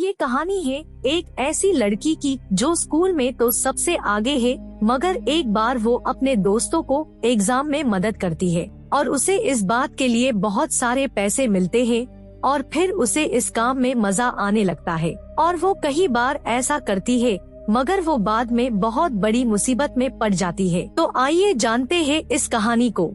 ये कहानी है एक ऐसी लड़की की जो स्कूल में तो सबसे आगे है, मगर एक बार वो अपने दोस्तों को एग्जाम में मदद करती है और उसे इस बात के लिए बहुत सारे पैसे मिलते हैं और फिर उसे इस काम में मजा आने लगता है और वो कई बार ऐसा करती है, मगर वो बाद में बहुत बड़ी मुसीबत में पड़ जाती है। तो आइए जानते हैं इस कहानी को।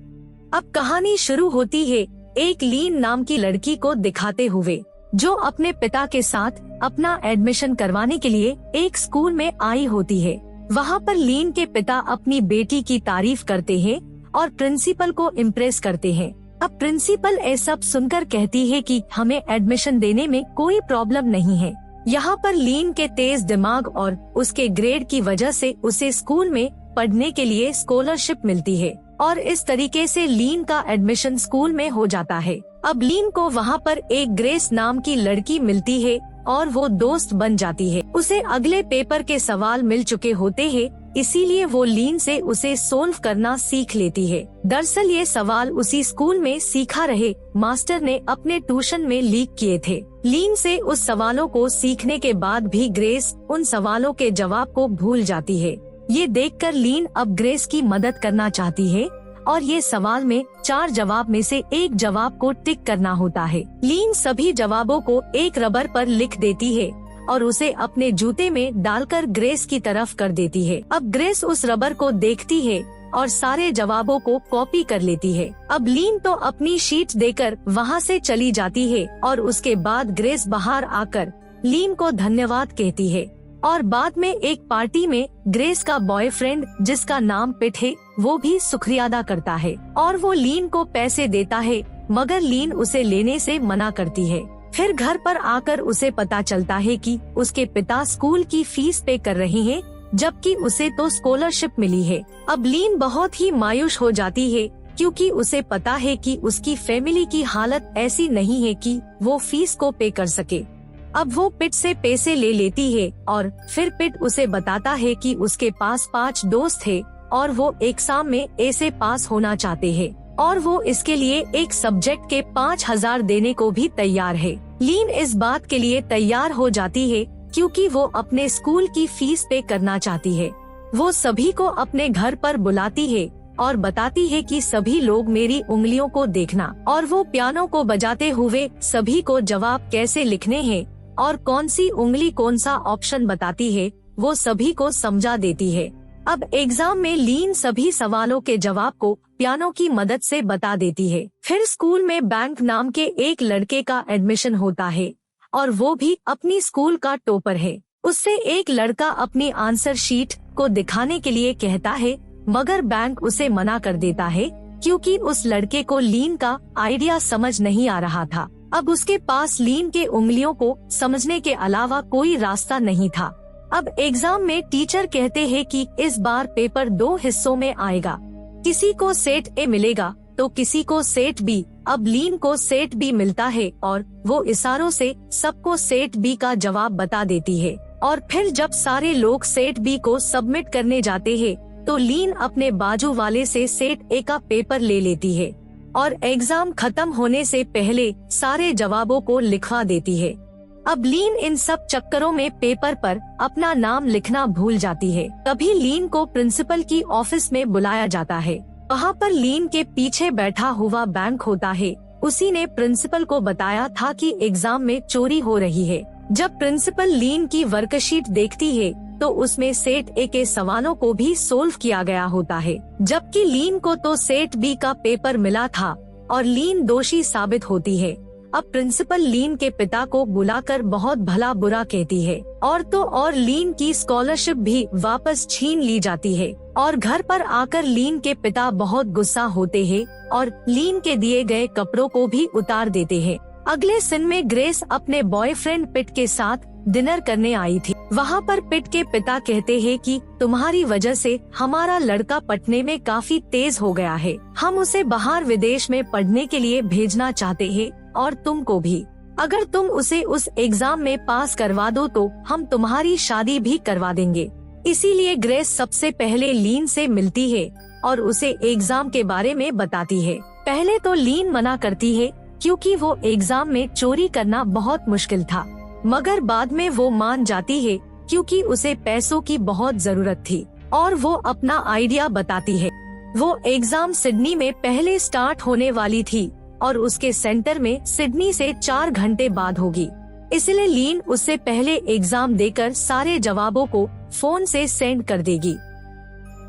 अब कहानी शुरू होती है एक लीन नाम की लड़की को दिखाते हुए, जो अपने पिता के साथ अपना एडमिशन करवाने के लिए एक स्कूल में आई होती है। वहाँ पर लीन के पिता अपनी बेटी की तारीफ करते हैं और प्रिंसिपल को इम्प्रेस करते हैं। अब प्रिंसिपल ये सब सुनकर कहती है कि हमें एडमिशन देने में कोई प्रॉब्लम नहीं है। यहाँ पर लीन के तेज दिमाग और उसके ग्रेड की वजह से उसे स्कूल में पढ़ने के लिए स्कॉलरशिप मिलती है और इस तरीके से लीन का एडमिशन स्कूल में हो जाता है। अब लीन को वहाँ पर एक ग्रेस नाम की लड़की मिलती है और वो दोस्त बन जाती है। उसे अगले पेपर के सवाल मिल चुके होते हैं, इसीलिए वो लीन से उसे सोल्व करना सीख लेती है। दरअसल ये सवाल उसी स्कूल में सीखा रहे मास्टर ने अपने ट्यूशन में लीक किए थे। लीन से उस सवालों को सीखने के बाद भी ग्रेस उन सवालों के जवाब को भूल जाती है। ये देखकर लीन अब ग्रेस की मदद करना चाहती है और ये सवाल में 4 जवाब में से एक जवाब को टिक करना होता है। लीन सभी जवाबों को एक रबर पर लिख देती है और उसे अपने जूते में डालकर ग्रेस की तरफ कर देती है। अब ग्रेस उस रबर को देखती है और सारे जवाबों को कॉपी कर लेती है। अब लीन तो अपनी शीट देकर वहाँ से चली जाती है और उसके बाद ग्रेस बाहर आकर लीन को धन्यवाद कहती है और बाद में एक पार्टी में ग्रेस का बॉयफ्रेंड जिसका नाम पिट है वो भी शुक्रिया अदा करता है और वो लीन को पैसे देता है, मगर लीन उसे लेने से मना करती है। फिर घर पर आकर उसे पता चलता है कि उसके पिता स्कूल की फीस पे कर रहे हैं, जबकि उसे तो स्कॉलरशिप मिली है। अब लीन बहुत ही मायूस हो जाती है क्योंकि उसे पता है कि उसकी फैमिली की हालत ऐसी नहीं है कि वो फीस को पे कर सके। अब वो पिट से पैसे ले लेती है और फिर पिट उसे बताता है कि उसके पास 5 दोस्त है और वो एग्जाम में ऐसे पास होना चाहते हैं और वो इसके लिए एक सब्जेक्ट के 5000 देने को भी तैयार है। लीन इस बात के लिए तैयार हो जाती है क्योंकि वो अपने स्कूल की फीस पे करना चाहती है। वो सभी को अपने घर पर बुलाती है और बताती है कि सभी लोग मेरी उंगलियों को देखना, और वो पियानो को बजाते हुए सभी को जवाब कैसे लिखने हैं और कौन सी उंगली कौन सा ऑप्शन बताती है वो सभी को समझा देती है। अब एग्जाम में लीन सभी सवालों के जवाब को पियानो की मदद से बता देती है। फिर स्कूल में बैंक नाम के एक लड़के का एडमिशन होता है और वो भी अपनी स्कूल का टॉपर है। उससे एक लड़का अपनी आंसर शीट को दिखाने के लिए कहता है, मगर बैंक उसे मना कर देता है क्योंकि उस लड़के को लीन का आइडिया समझ नहीं आ रहा था। अब उसके पास लीन के उंगलियों को समझने के अलावा कोई रास्ता नहीं था। अब एग्जाम में टीचर कहते हैं कि इस बार पेपर 2 हिस्सों में आएगा, किसी को सेट ए मिलेगा तो किसी को सेट बी। अब लीन को सेट बी मिलता है और वो इशारों से सबको सेट बी का जवाब बता देती है और फिर जब सारे लोग सेट बी को सबमिट करने जाते हैं तो लीन अपने बाजू वाले से सेट ए का पेपर ले लेती है और एग्जाम खत्म होने से पहले सारे जवाबों को लिखवा देती है। अब लीन इन सब चक्करों में पेपर पर अपना नाम लिखना भूल जाती है। तभी लीन को प्रिंसिपल की ऑफिस में बुलाया जाता है। वहाँ पर लीन के पीछे बैठा हुआ बैंक होता है। उसी ने प्रिंसिपल को बताया था कि एग्जाम में चोरी हो रही है। जब प्रिंसिपल लीन की वर्कशीट देखती है तो उसमें सेट ए के सवालों को भी सोल्व किया गया होता है, जबकि लीन को तो सेट बी का पेपर मिला था और लीन दोषी साबित होती है। अब प्रिंसिपल लीन के पिता को बुलाकर बहुत भला बुरा कहती है और तो और लीन की स्कॉलरशिप भी वापस छीन ली जाती है और घर पर आकर लीन के पिता बहुत गुस्सा होते हैं और लीन के दिए गए कपड़ों को भी उतार देते हैं। अगले सीन में ग्रेस अपने बॉयफ्रेंड पिट के साथ डिनर करने आई थी। वहाँ पर पिट के पिता कहते हैं कि तुम्हारी वजह से हमारा लड़का पढ़ने में काफी तेज हो गया है, हम उसे बाहर विदेश में पढ़ने के लिए भेजना चाहते हैं और तुमको भी। अगर तुम उसे उस एग्जाम में पास करवा दो तो हम तुम्हारी शादी भी करवा देंगे। इसीलिए ग्रेस सबसे पहले लीन से मिलती है और उसे एग्जाम के बारे में बताती है। पहले तो लीन मना करती है क्योंकि वो एग्जाम में चोरी करना बहुत मुश्किल था। मगर बाद में वो मान जाती है क्योंकि उसे पैसों की बहुत जरूरत थी और वो अपना आइडिया बताती है। वो एग्जाम सिडनी में पहले स्टार्ट होने वाली थी और उसके सेंटर में सिडनी से 4 घंटे बाद होगी, इसलिए लीन उससे पहले एग्जाम देकर सारे जवाबों को फोन से सेंड कर देगी।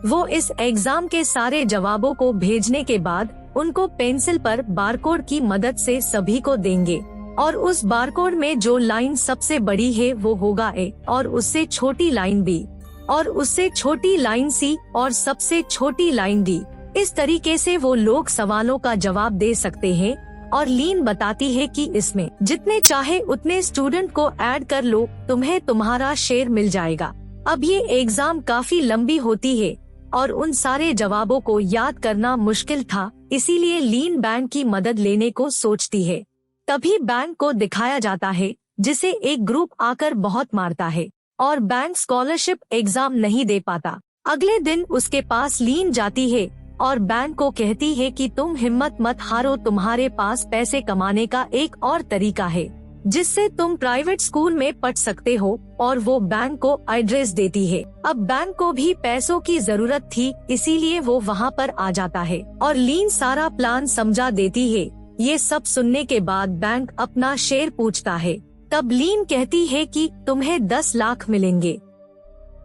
वो इस एग्जाम के सारे जवाबों को भेजने के बाद उनको पेंसिल पर बारकोड की मदद से सभी को देंगे और उस बारकोड में जो लाइन सबसे बड़ी है वो होगा ए और उससे छोटी लाइन बी और उससे छोटी लाइन सी और सबसे छोटी लाइन डी। इस तरीके से वो लोग सवालों का जवाब दे सकते हैं और लीन बताती है कि इसमें जितने चाहे उतने स्टूडेंट को ऐड कर लो, तुम्हें तुम्हारा शेयर मिल जाएगा। अब ये एग्जाम काफी लंबी होती है और उन सारे जवाबों को याद करना मुश्किल था, इसीलिए लीन बैंक की मदद लेने को सोचती है। तभी बैंक को दिखाया जाता है जिसे एक ग्रुप आकर बहुत मारता है और बैंक स्कॉलरशिप एग्जाम नहीं दे पाता। अगले दिन उसके पास लीन जाती है और बैंक को कहती है कि तुम हिम्मत मत हारो, तुम्हारे पास पैसे कमाने का एक और तरीका है जिससे तुम प्राइवेट स्कूल में पढ़ सकते हो, और वो बैंक को एड्रेस देती है। अब बैंक को भी पैसों की जरूरत थी, इसीलिए वो वहाँ पर आ जाता है और लीन सारा प्लान समझा देती है। ये सब सुनने के बाद बैंक अपना शेयर पूछता है। तब लीन कहती है कि तुम्हें 10 लाख मिलेंगे।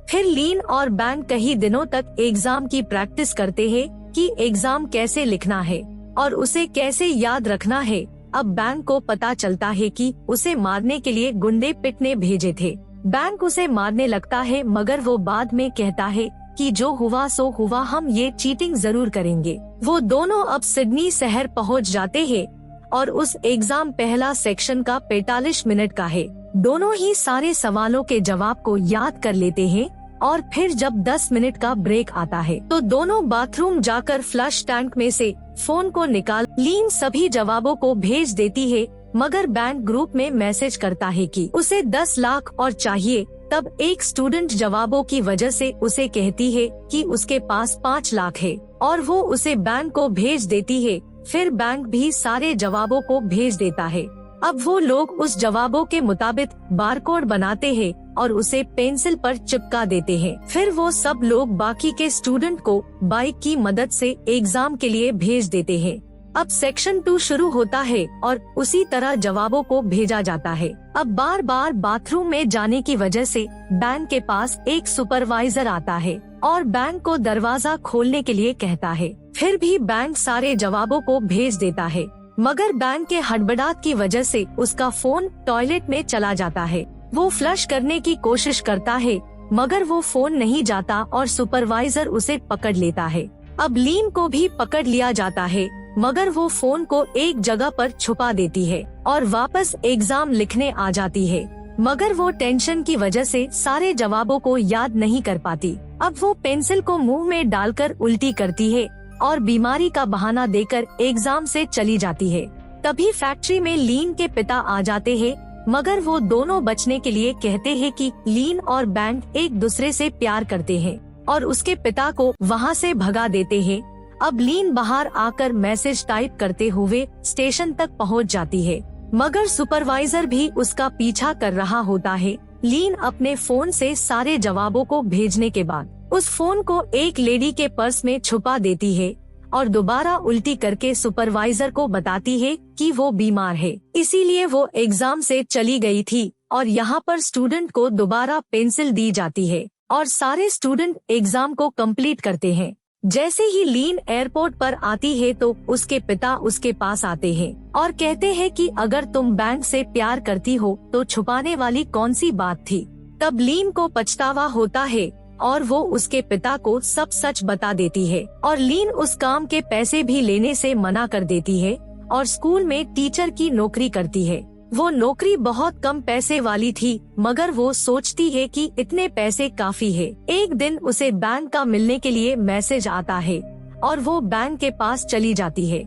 फिर लीन और बैंक कई दिनों तक एग्जाम की प्रैक्टिस करते हैं कि एग्जाम कैसे लिखना है और उसे कैसे याद रखना है। अब बैंक को पता चलता है कि उसे मारने के लिए गुंडे पिटने भेजे थे। बैंक उसे मारने लगता है, मगर वो बाद में कहता है कि जो हुआ सो हुआ, हम ये चीटिंग जरूर करेंगे। वो दोनों अब सिडनी शहर पहुंच जाते हैं और उस एग्जाम पहला सेक्शन का 45 मिनट का है। दोनों ही सारे सवालों के जवाब को याद कर लेते हैं और फिर जब 10 मिनट का ब्रेक आता है तो दोनों बाथरूम जाकर फ्लश टैंक में से फोन को निकाल लीन सभी जवाबों को भेज देती है, मगर बैंक ग्रुप में मैसेज करता है कि उसे 10 लाख और चाहिए। तब एक स्टूडेंट जवाबों की वजह से उसे कहती है कि उसके पास 5 लाख है और वो उसे बैंक को भेज देती है। फिर बैंक भी सारे जवाबों को भेज देता है। अब वो लोग उस जवाबों के मुताबिक बारकोड बनाते हैं और उसे पेंसिल पर चिपका देते हैं। फिर वो सब लोग बाकी के स्टूडेंट को बाइक की मदद से एग्जाम के लिए भेज देते हैं। अब सेक्शन 2 शुरू होता है और उसी तरह जवाबों को भेजा जाता है। अब बार बार बाथरूम में जाने की वजह से बैंक के पास एक सुपरवाइजर आता है और बैंक को दरवाजा खोलने के लिए कहता है। फिर भी बैंक सारे जवाबों को भेज देता है, मगर बैंक के हड़बड़ाहट की वजह से उसका फोन टॉयलेट में चला जाता है। वो फ्लश करने की कोशिश करता है, मगर वो फोन नहीं जाता और सुपरवाइजर उसे पकड़ लेता है। अब लीन को भी पकड़ लिया जाता है, मगर वो फोन को एक जगह पर छुपा देती है और वापस एग्जाम लिखने आ जाती है। मगर वो टेंशन की वजह से सारे जवाबों को याद नहीं कर पाती। अब वो पेंसिल को मुंह में डालकर उल्टी करती है और बीमारी का बहाना देकर एग्जाम से चली जाती है। तभी फैक्ट्री में लीन के पिता आ जाते हैं, मगर वो दोनों बचने के लिए कहते हैं कि लीन और बैंक एक दूसरे से प्यार करते हैं और उसके पिता को वहाँ से भगा देते हैं। अब लीन बाहर आकर मैसेज टाइप करते हुए स्टेशन तक पहुँच जाती है, मगर सुपरवाइजर भी उसका पीछा कर रहा होता है। लीन अपने फोन से सारे जवाबों को भेजने के बाद उस फोन को एक लेडी के पर्स में छुपा देती है और दोबारा उल्टी करके सुपरवाइजर को बताती है कि वो बीमार है, इसीलिए वो एग्जाम से चली गई थी। और यहाँ पर स्टूडेंट को दोबारा पेंसिल दी जाती है और सारे स्टूडेंट एग्जाम को कंप्लीट करते हैं। जैसे ही लीन एयरपोर्ट पर आती है तो उसके पिता उसके पास आते हैं और कहते हैं कि अगर तुम बैंक से प्यार करती हो तो छुपाने वाली कौन सी बात थी। तब लीन को पछतावा होता है और वो उसके पिता को सब सच बता देती है और लीन उस काम के पैसे भी लेने से मना कर देती है और स्कूल में टीचर की नौकरी करती है। वो नौकरी बहुत कम पैसे वाली थी, मगर वो सोचती है कि इतने पैसे काफी है। एक दिन उसे बैंक का मिलने के लिए मैसेज आता है और वो बैंक के पास चली जाती है।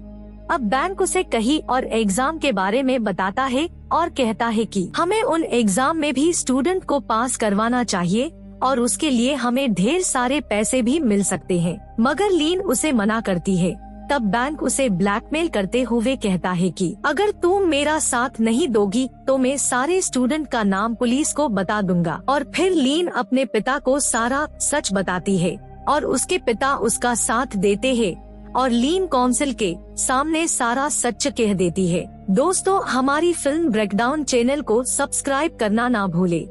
अब बैंक उसे कहीं और एग्जाम के बारे में बताता है और कहता है कि हमें उन एग्जाम में भी स्टूडेंट को पास करवाना चाहिए और उसके लिए हमें ढेर सारे पैसे भी मिल सकते हैं। मगर लीन उसे मना करती है। तब बैंक उसे ब्लैकमेल करते हुए कहता है कि अगर तुम मेरा साथ नहीं दोगी तो मैं सारे स्टूडेंट का नाम पुलिस को बता दूंगा। और फिर लीन अपने पिता को सारा सच बताती है और उसके पिता उसका साथ देते हैं और लीन काउंसिल के सामने सारा सच कह देती है। दोस्तों, हमारी फिल्म ब्रेकडाउन चैनल को सब्सक्राइब करना ना भूले।